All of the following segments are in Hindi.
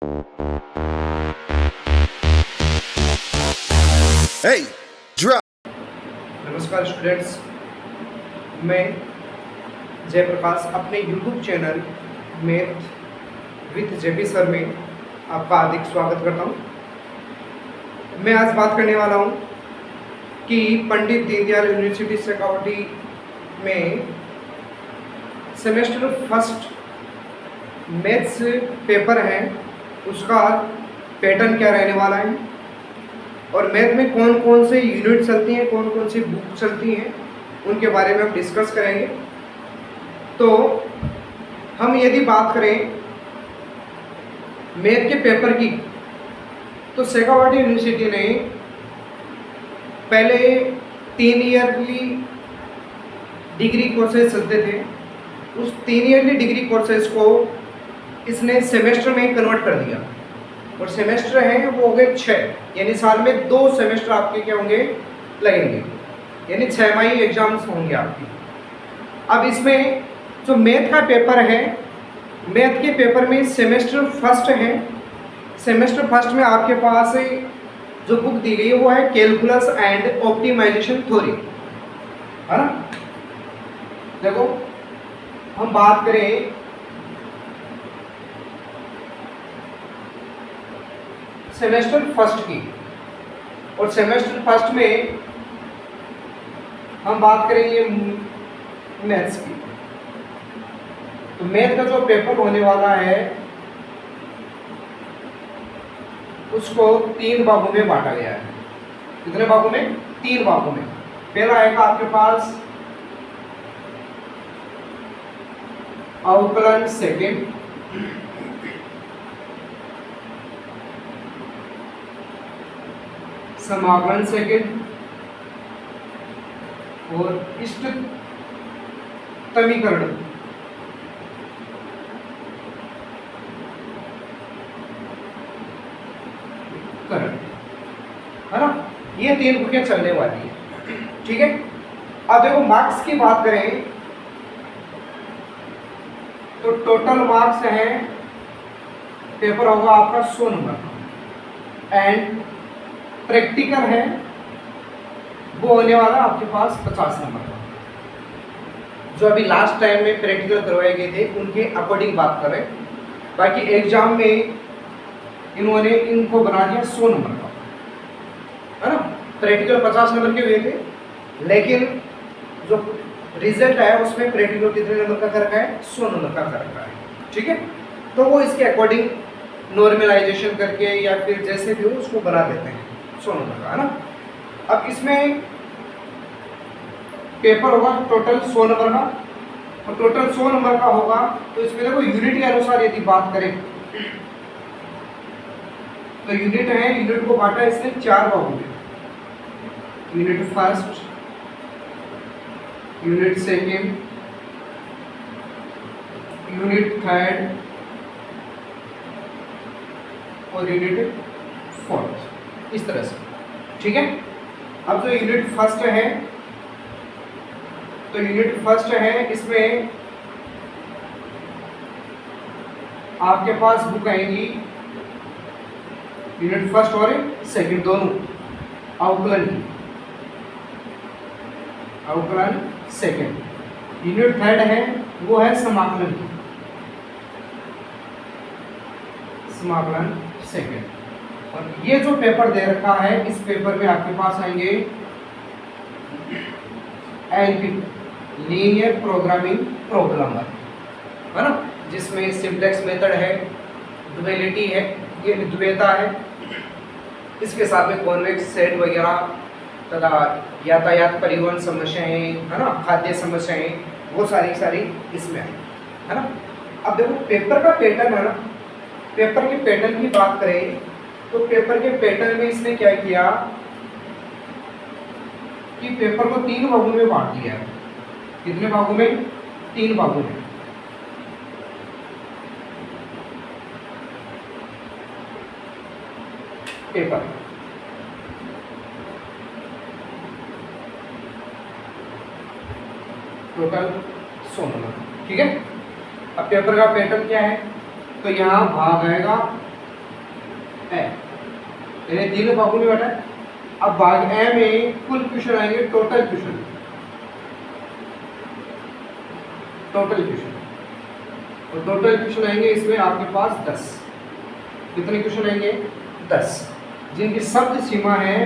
Hey, drop. नमस्कार स्टूडेंट्स, मैं जयप्रकाश अपने YouTube channel math with JP sir में आपका हार्दिक स्वागत करता हूं। मैं आज बात करने वाला हूं कि पंडित दीनदयाल यूनिवर्सिटी शेखावटी में सेमेस्टर फर्स्ट मैथ्स पेपर है, उसका पैटर्न क्या रहने वाला है और मैथ में कौन कौन से यूनिट चलती हैं, कौन कौन सी बुक चलती हैं, उनके बारे में हम डिस्कस करेंगे। तो हम यदि बात करें मैथ के पेपर की, तो शेखावटी यूनिवर्सिटी ने पहले 3 ईयरली डिग्री कोर्सेज चलते थे, उस 3 ईयरली डिग्री कोर्सेज को इसने सेमेस्टर में कन्वर्ट कर दिया और सेमेस्टर हैं वो हो गए 6, यानी साल में 2 सेमेस्टर आपके क्या होंगे, लगेंगे, यानी 6 एग्जाम्स होंगे आपके। अब इसमें जो मैथ का पेपर है, मैथ के पेपर में सेमेस्टर फर्स्ट है। सेमेस्टर फर्स्ट में आपके पास जो बुक दी गई है वो है कैलकुलस एंड ऑप्टिमाइजेशन थ्योरी, है ना। देखो हम बात करें सेमेस्टर फर्स्ट की, और सेमेस्टर फर्स्ट में हम बात करेंगे मैथ्स की। तो मैथ का जो पेपर होने वाला है उसको 3 भागों में बांटा गया है। कितने भागों में? 3 भागों में। पहला आएगा आपके पास अवकलन सेकेंड, समाकलन सेकेंड और इष्ट समीकरण करण, है ना। ये 3 बुकें चलने वाली है, ठीक है। अब देखो मार्क्स की बात करें तो टोटल मार्क्स हैं, पेपर होगा आपका 100 नंबर एंड प्रैक्टिकल है वो होने वाला आपके पास 50 नंबर का। जो अभी लास्ट टाइम में प्रैक्टिकल करवाए गए थे उनके अकॉर्डिंग बात कर रहे हैं, बाकी एग्जाम में इन्होंने इनको बना दिया 100 नंबर का, है ना। प्रैक्टिकल 50 नंबर के हुए थे, लेकिन जो रिजल्ट आया उसमें प्रैक्टिकल कितने नंबर का कर रखा है? 100 नंबर का कर रखा है, ठीक है। तो वो इसके अकॉर्डिंग नॉर्मलाइजेशन करके या फिर जैसे भी हो उसको बना देते हैं 100 नंबर का, है ना। अब इसमें पेपर होगा टोटल 100 नंबर का, और टोटल 100 नंबर का होगा तो इसमें देखो यूनिट के अनुसार यदि बात करें तो यूनिट है, यूनिट को बांटा इसने 4 भागों में। Unit first, unit second, unit third और यूनिट फोर्थ, इस तरह से, ठीक है। अब जो यूनिट फर्स्ट है, तो यूनिट फर्स्ट है, इसमें आपके पास बुक आएंगी यूनिट फर्स्ट और सेकंड दोनों अवकलन की, अवकलन सेकंड। यूनिट थर्ड है वो है समाकलन की, समाकलन सेकंड। और ये जो पेपर दे रखा है इस पेपर में आपके पास आएंगे एलपी, लीनियर प्रोग्रामिंग प्रॉब्लम, है ना, जिसमें सिंप्लेक्स मेथड है, ड्युअलिटी है, ये द्वैता है, इसके साथ में कॉन्वेक्स सेट वगैरह तथा यातायात परिवहन समस्याएं, है ना, खाद्य समस्याएं, वो सारी इसमें है ना। अब देखो पेपर का पैटर्न है ना, पेपर के पैटर्न की बात करें तो पेपर के पैटर्न में इसने क्या किया कि पेपर को 3 भागों में बांट दिया है। कितने भागों में? 3 भागों में। पेपर टोटल 100 नंबर, ठीक है। अब पेपर का पैटर्न क्या है? तो यहाँ भाग आएगा ए, यानी तीनों भागों में बटा है। अब भाग ए में कुल क्वेश्चन आएंगे, टोटल क्वेश्चन, टोटल क्वेश्चन, और टोटल क्वेश्चन आएंगे इसमें आपके पास 10। कितने क्वेश्चन आएंगे? 10, जिनकी शब्द सीमा है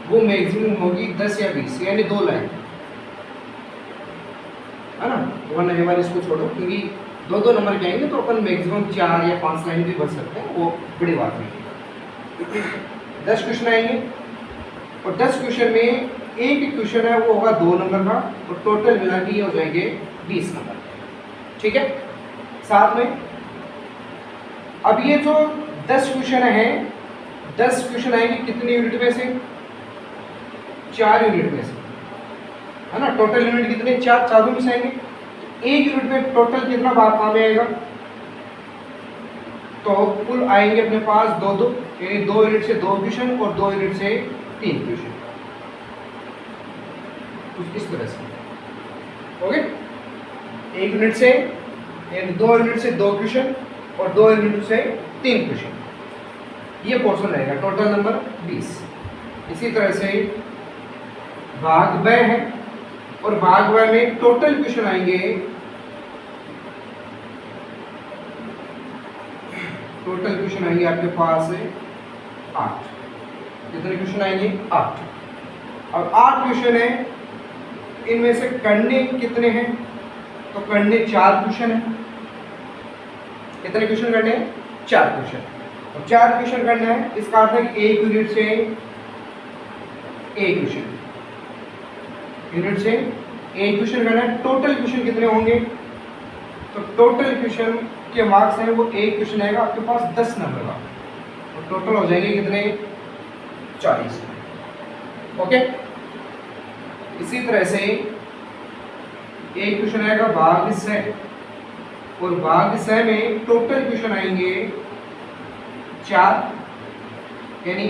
वो मैक्सिमम होगी 10 या 20, यानी 2 लाइन, है ना। 1 नंबर इसको छोड़ो, क्योंकि 2-2 नंबर के आएंगे तो अपन मैक्सिमम 4 या 5 लाइन भी भर सकते हैं, वो बड़ी बात नहीं है। 10 क्वेश्चन आएंगे, और 10 क्वेश्चन में एक क्वेश्चन है वो होगा 2 नंबर का, और टोटल मिला के ये हो जाएंगे 20 नंबर, ठीक है। साथ में अब ये जो 10 क्वेश्चन है, 10 क्वेश्चन आएंगे कितने यूनिट में से? 4 यूनिट में से, है ना। टोटल यूनिट कितने? 4, 4 में से आएंगे। एक यूनिट में टोटल कितना भाग काम आएगा? तो कुल आएंगे अपने पास 2-2, यानी 2 यूनिट से 2 क्वेश्चन और 2 यूनिट से 3 क्वेश्चन, कुछ इस तरह से, ओके। 1 यूनिट से, यानी 2 यूनिट से 2 क्वेश्चन और 2 यूनिट से 3 क्वेश्चन, ये पोर्शन रहेगा। Total number 20। इसी तरह से भाग ब है, और भाग ब में टोटल क्वेश्चन आएंगे, टोटल क्वेश्चन आएंगे आपके पास 8। कितने क्वेश्चन आएंगे? 8। और 8 क्वेश्चन है, इनमें से करने कितने हैं? तो करने 4 क्वेश्चन है। कितने क्वेश्चन करने हैं? 4 क्वेश्चन, और 4 क्वेश्चन करना है, इसका अर्थ है कि 1 यूनिट से 1 क्वेश्चन, यूनिट से 1 क्वेश्चन करना है। टोटल क्वेश्चन कितने होंगे? तो टोटल क्वेश्चन के मार्क्स हैं वो 1 क्वेश्चन आएगा आपके पास 10 नंबर का, और टोटल हो जाएंगे कितने? 40, ओके। इसी तरह से 1 क्वेश्चन आएगा भाग स, और भाग स में टोटल क्वेश्चन आएंगे 4, यानी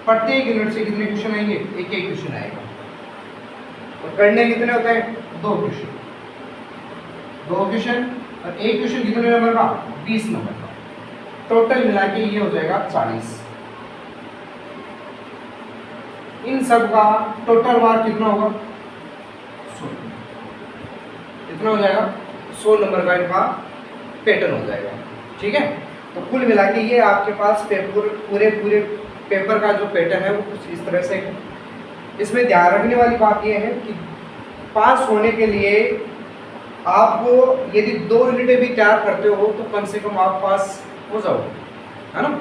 प्रत्येक यूनिट से कितने क्वेश्चन आएंगे? 1-1 क्वेश्चन आएगा। और करने कितने होते हैं? 2 क्वेश्चन, 2 क्वेश्चन, और 1 क्वेश्चन कितने नंबर का? 20 नंबर का। टोटल मिला के ये हो जाएगा 40। इन सब का टोटल मार्क कितना होगा? 100। कितना हो जाएगा? 100 नंबर का इनका पैटर्न हो जाएगा, ठीक है। तो कुल मिला के ये आपके पास पूरे पेपर का जो पैटर्न है वो कुछ इस तरह से है। इसमें ध्यान रखने वाली बात यह है कि पास होने के लिए आपको यदि 2 यूनिटें भी तैयार करते हो तो कम से कम आप पास हो जाओ, है ना।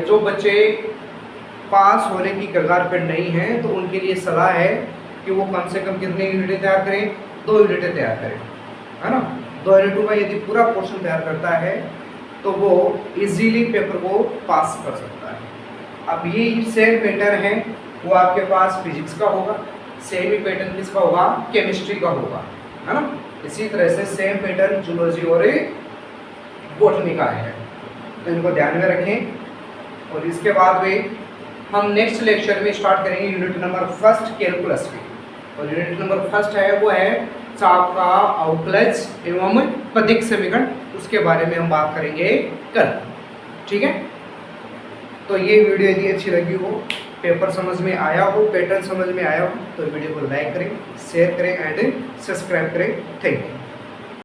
जो बच्चे पास होने की कगार पर नहीं हैं तो उनके लिए सलाह है कि वो कम से कम कितने यूनिटें तैयार करें? 2 यूनिटें तैयार करें, है ना। 2 यूनिटों का यदि पूरा पोर्शन तैयार करता है तो वो इजीली पेपर को पास कर सकता है। अब ये सेम पैटर्न है वो आपके पास फिजिक्स का होगा, सेम ही पैटर्न किसका होगा? केमिस्ट्री का होगा, है ना। इसी तरह से सेम पैटर्न जूलॉजी और बॉटनी का है, तो इनको ध्यान में रखें। और इसके बाद में हम नेक्स्ट लेक्चर में स्टार्ट करेंगे यूनिट नंबर 1 कैलकुलस की, और यूनिट नंबर 1 है वो है चाप का अवकलज एवं पदिक समीकरण, उसके बारे में हम बात करेंगे कल, ठीक है। तो ये वीडियो यदि अच्छी लगी हो, पेपर समझ में आया हो, पैटर्न समझ में आया हो, तो वीडियो को लाइक करें, शेयर करें एंड सब्सक्राइब करें। Thank you.